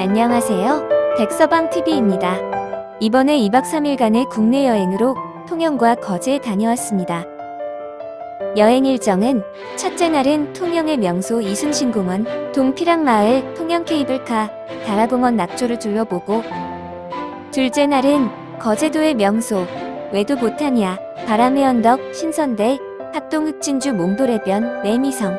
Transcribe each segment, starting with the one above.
안녕하세요. 백서방TV입니다. 이번에 2박 3일간의 국내 여행으로 통영과 거제에 다녀왔습니다. 여행 일정은 첫째 날은 통영의 명소 이순신공원, 동피랑마을, 통영 케이블카, 다라공원 낙조를 둘러보고, 둘째 날은 거제도의 명소, 외도 보타니아, 바람의 언덕, 신선대, 합동 흑진주 몽돌해변, 매미성,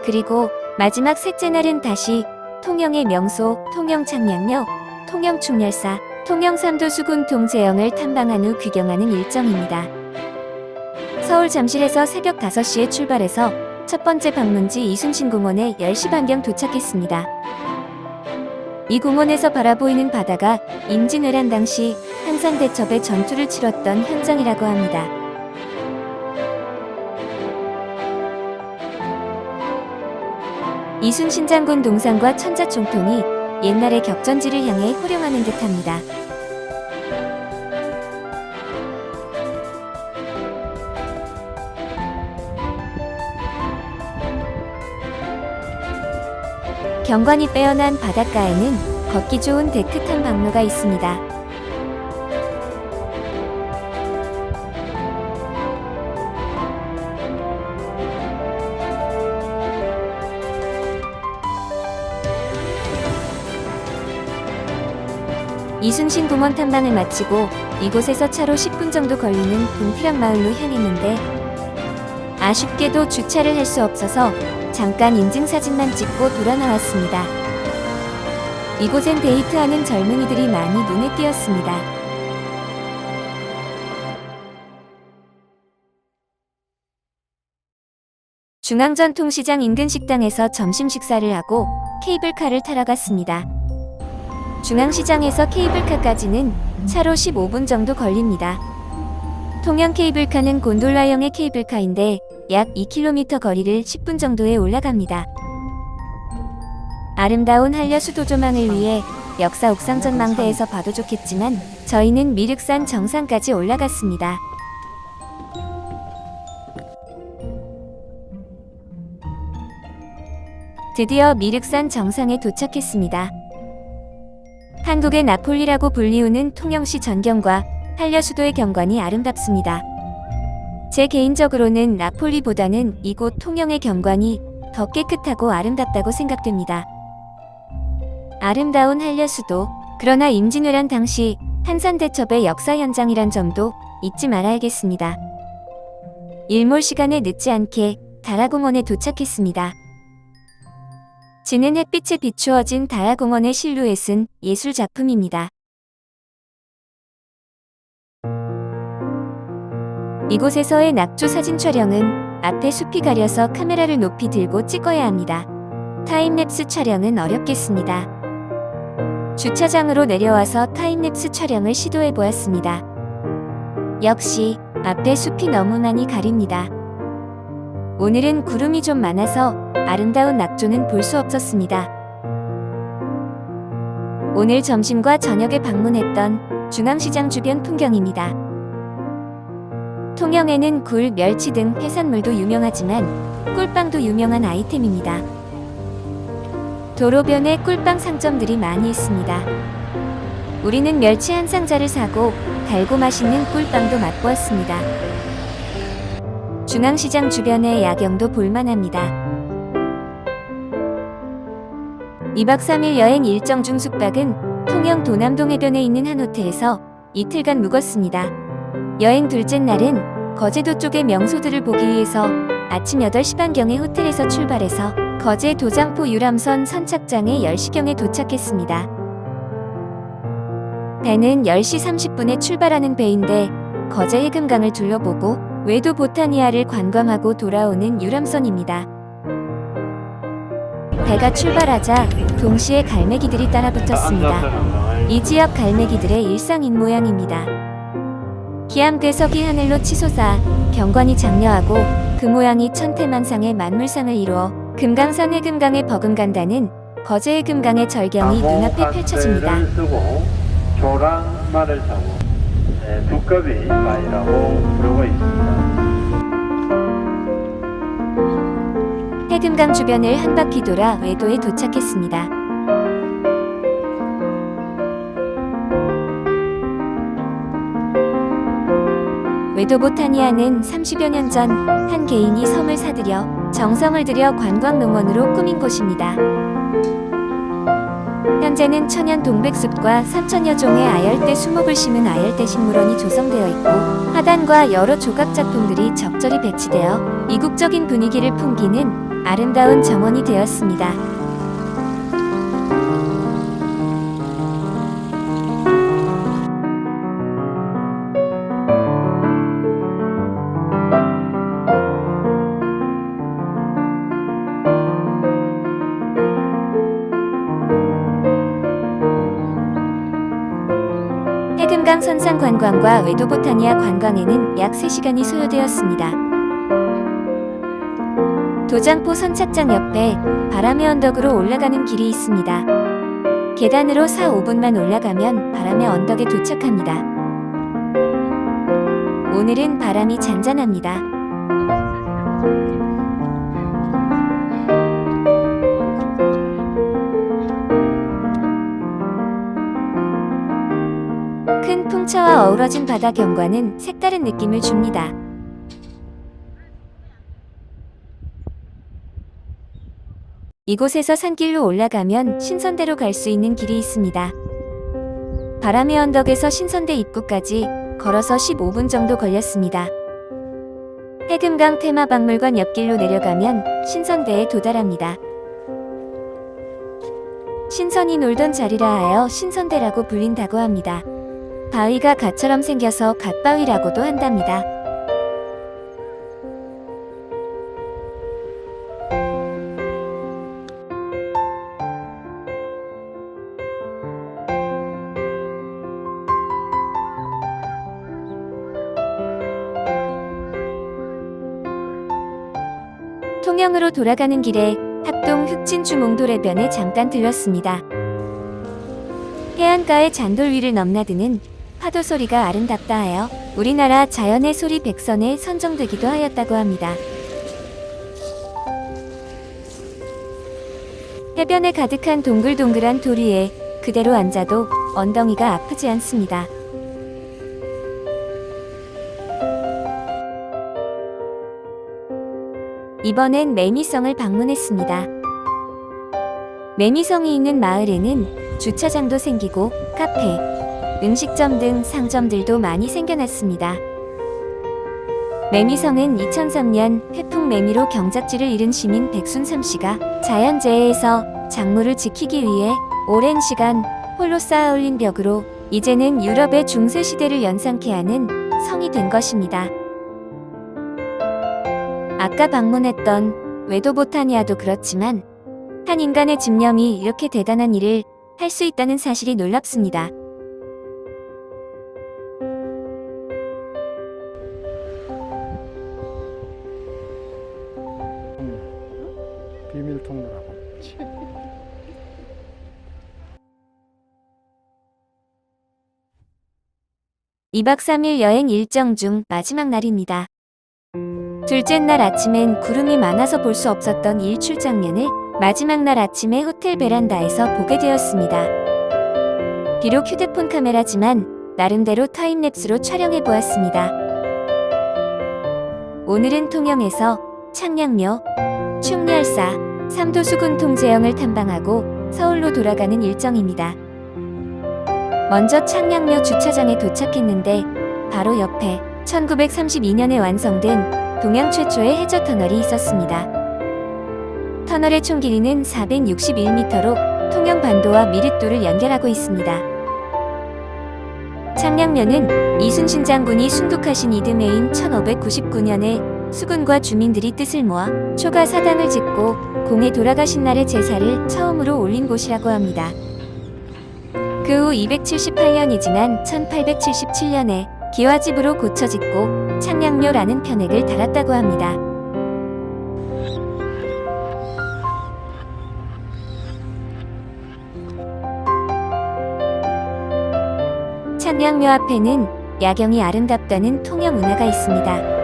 그리고 마지막 셋째 날은 다시 통영의 명소, 통영창량역, 통영충렬사, 통영3도 수군통 제형을 탐방한 후 귀경하는 일정입니다. 서울 잠실에서 새벽 5시에 출발해서 첫 번째 방문지 이순신공원에 10시 반경 도착했습니다. 이 공원에서 바라보이는 바다가 임진왜란 당시 한산대첩의 전투를 치렀던 현장이라고 합니다. 이순신 장군 동상과 천자총통이 옛날의 격전지를 향해 호령하는 듯합니다. 경관이 빼어난 바닷가에는 걷기 좋은 데크 탐방로가 있습니다. 이순신공원 탐방을 마치고 이곳에서 차로 10분 정도 걸리는 동피랑마을로 향했는데 아쉽게도 주차를 할 수 없어서 잠깐 인증사진만 찍고 돌아 나왔습니다. 이곳엔 데이트하는 젊은이들이 많이 눈에 띄었습니다. 중앙전통시장 인근 식당에서 점심 식사를 하고 케이블카를 타러 갔습니다. 중앙시장에서 케이블카까지는 차로 15분 정도 걸립니다. 통영 케이블카는 곤돌라형의 케이블카인데 약 2km 거리를 10분 정도에 올라갑니다. 아름다운 한려수도 조망을 위해 역사 옥상 전망대에서 봐도 좋겠지만 저희는 미륵산 정상까지 올라갔습니다. 드디어 미륵산 정상에 도착했습니다. 한국의 나폴리라고 불리우는 통영시 전경과 한려수도의 경관이 아름답습니다. 제 개인적으로는 나폴리보다는 이곳 통영의 경관이 더 깨끗하고 아름답다고 생각됩니다. 아름다운 한려수도, 그러나 임진왜란 당시 한산대첩의 역사 현장이란 점도 잊지 말아야겠습니다. 일몰 시간에 늦지 않게 다라공원에 도착했습니다. 지는 햇빛에 비추어진 다라공원의 실루엣은 예술 작품입니다. 이곳에서의 낙조 사진 촬영은 앞에 숲이 가려서 카메라를 높이 들고 찍어야 합니다. 타임랩스 촬영은 어렵겠습니다. 주차장으로 내려와서 타임랩스 촬영을 시도해 보았습니다. 역시 앞에 숲이 너무 많이 가립니다. 오늘은 구름이 좀 많아서 아름다운 낙조는 볼 수 없었습니다. 오늘 점심과 저녁에 방문했던 중앙시장 주변 풍경입니다. 통영에는 굴, 멸치 등 해산물도 유명하지만 꿀빵도 유명한 아이템입니다. 도로변에 꿀빵 상점들이 많이 있습니다. 우리는 멸치 한 상자를 사고 달고 맛있는 꿀빵도 맛보았습니다. 중앙시장 주변의 야경도 볼만합니다. 2박 3일 여행 일정 중 숙박은 통영 도남동 해변에 있는 한 호텔에서 이틀간 묵었습니다. 여행 둘째 날은 거제도 쪽의 명소들을 보기 위해서 아침 8시 반경에 호텔에서 출발해서 거제 도장포 유람선 선착장에 10시경에 도착했습니다. 배는 10시 30분에 출발하는 배인데 거제 해금강을 둘러보고 외도 보타니아를 관광하고 돌아오는 유람선입니다. 배가 출발하자 동시에 갈매기들이 따라붙었습니다. 이 지역 갈매기들의 일상인 모양입니다. 기암괴석이 하늘로 치솟아 경관이 장려하고 그 모양이 천태만상의 만물상을 이루어 금강산 해금강에 버금간다는 거제 해금강의 절경이 눈앞에 펼쳐집니다. 조랑말을 타고 두꺼비 바위라고 부르고 있습니다. 해금강 주변을 한 바퀴 돌아 외도에 도착했습니다. 외도보타니아는 30여 년 전 한 개인이 섬을 사들여 정성을 들여 관광 농원으로 꾸민 곳입니다. 현재는 천연 동백숲과 3천여 종의 아열대 수목을 심은 아열대 식물원이 조성되어 있고 화단과 여러 조각 작품들이 적절히 배치되어 이국적인 분위기를 풍기는 아름다운 정원이 되었습니다. 해금강 선상 관광과 외도보타니아 관광에는 약 3시간이 소요되었습니다. 도장포 선착장 옆에 바람의 언덕으로 올라가는 길이 있습니다. 계단으로 4-5분만 올라가면 바람의 언덕에 도착합니다. 오늘은 바람이 잔잔합니다. 큰 풍차와 어우러진 바다 경관은 색다른 느낌을 줍니다. 이곳에서 산길로 올라가면 신선대로 갈 수 있는 길이 있습니다. 바람의 언덕에서 신선대 입구까지 걸어서 15분 정도 걸렸습니다. 해금강 테마박물관 옆길로 내려가면 신선대에 도달합니다. 신선이 놀던 자리라 하여 신선대라고 불린다고 합니다. 바위가 갓처럼 생겨서 갓바위라고도 한답니다. 통영으로 돌아가는 길에 합동 흑진주 몽돌해변에 잠깐 들렀습니다. 해안가의 잔돌 위를 넘나드는 파도 소리가 아름답다 하여 우리나라 자연의 소리 100선에 선정되기도 하였다고 합니다. 해변에 가득한 동글동글한 돌 위에 그대로 앉아도 엉덩이가 아프지 않습니다. 이번엔 매미성을 방문했습니다. 매미성이 있는 마을에는 주차장도 생기고 카페, 음식점 등 상점들도 많이 생겨났습니다. 매미성은 2003년 회풍 매미로 경작지를 잃은 시민 백순삼 씨가 자연재해에서 작물을 지키기 위해 오랜 시간 홀로 쌓아 올린 벽으로 이제는 유럽의 중세시대를 연상케 하는 성이 된 것입니다. 아까 방문했던 외도보타니아도 그렇지만 한 인간의 집념이 이렇게 대단한 일을 할 수 있다는 사실이 놀랍습니다. 비밀 통로라고. 2박 3일 여행 일정 중 마지막 날입니다. 둘째 날 아침엔 구름이 많아서 볼 수 없었던 일출 장면을 마지막 날 아침에 호텔 베란다에서 보게 되었습니다. 비록 휴대폰 카메라지만 나름대로 타임랩스로 촬영해 보았습니다. 오늘은 통영에서 창량묘, 충렬사, 삼도수군 통제영을 탐방하고 서울로 돌아가는 일정입니다. 먼저 창량묘 주차장에 도착했는데 바로 옆에 1932년에 완성된 동양 최초의 해저 터널이 있었습니다. 터널의 총 길이는 461m로 통영 반도와 미륵도를 연결하고 있습니다. 창량묘는 이순신 장군이 순국하신 이듬해인 1599년에 수군과 주민들이 뜻을 모아 초가 사당을 짓고 공에 돌아가신 날의 제사를 처음으로 올린 곳이라고 합니다. 그 후 278년이 지난 1877년에 기와집으로 고쳐짓고 창량묘라는 편액을 달았다고 합니다. 창량묘 앞에는 야경이 아름답다는 통영 운하가 있습니다.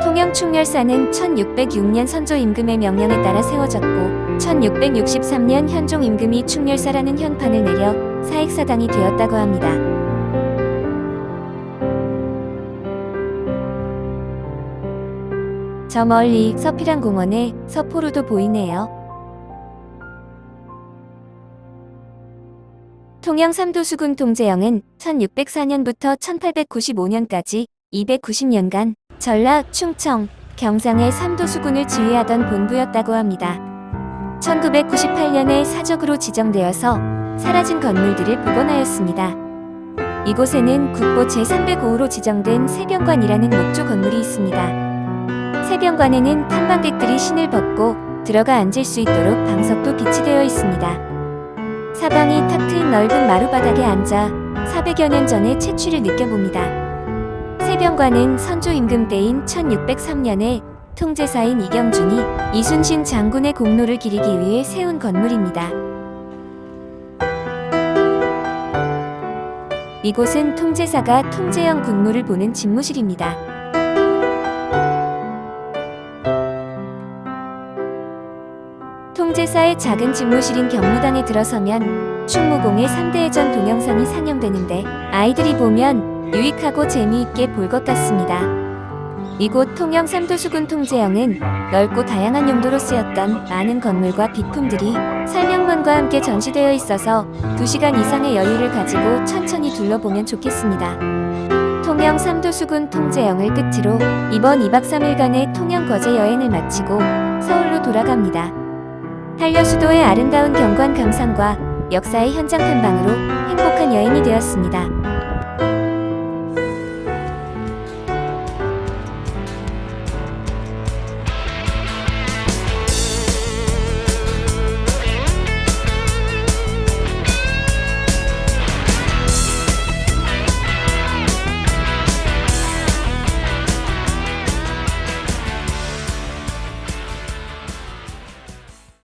통영 충렬사는 1606년 선조 임금의 명령에 따라 세워졌고 1663년 현종 임금이 충렬사라는 현판을 내려 사익사당이 되었다고 합니다. 저 멀리 서피랑 공원에 서포루도 보이네요. 통영 삼도수군 통제영은 1604년부터 1895년까지 290년간 전라, 충청, 경상의 삼도수군을 지휘하던 본부였다고 합니다. 1998년에 사적으로 지정되어서 사라진 건물들을 복원하였습니다. 이곳에는 국보 제305호로 지정된 세병관이라는 목조 건물이 있습니다. 세병관에는 탐방객들이 신을 벗고 들어가 앉을 수 있도록 방석도 비치되어 있습니다. 사방이 탁 트인 넓은 마루바닥에 앉아 400여 년 전의 채취를 느껴봅니다. 세병관은 선조 임금 때인 1603년에 통제사인 이경준이 이순신 장군의 공로를 기리기 위해 세운 건물입니다. 이곳은 통제사가 통제영 군무를 보는 집무실입니다. 통제사의 작은 집무실인 경무당에 들어서면 충무공의 3대해전 동영상이 상영되는데 아이들이 보면 유익하고 재미있게 볼 것 같습니다. 이곳 통영 삼도수군 통제영은 넓고 다양한 용도로 쓰였던 많은 건물과 비품들이 설명문과 함께 전시되어 있어서 2시간 이상의 여유를 가지고 천천히 둘러보면 좋겠습니다. 통영 삼도수군 통제영을 끝으로 이번 2박 3일간의 통영 거제 여행을 마치고 서울로 돌아갑니다. 한려수도의 아름다운 경관 감상과 역사의 현장 탐방으로 행복한 여행이 되었습니다.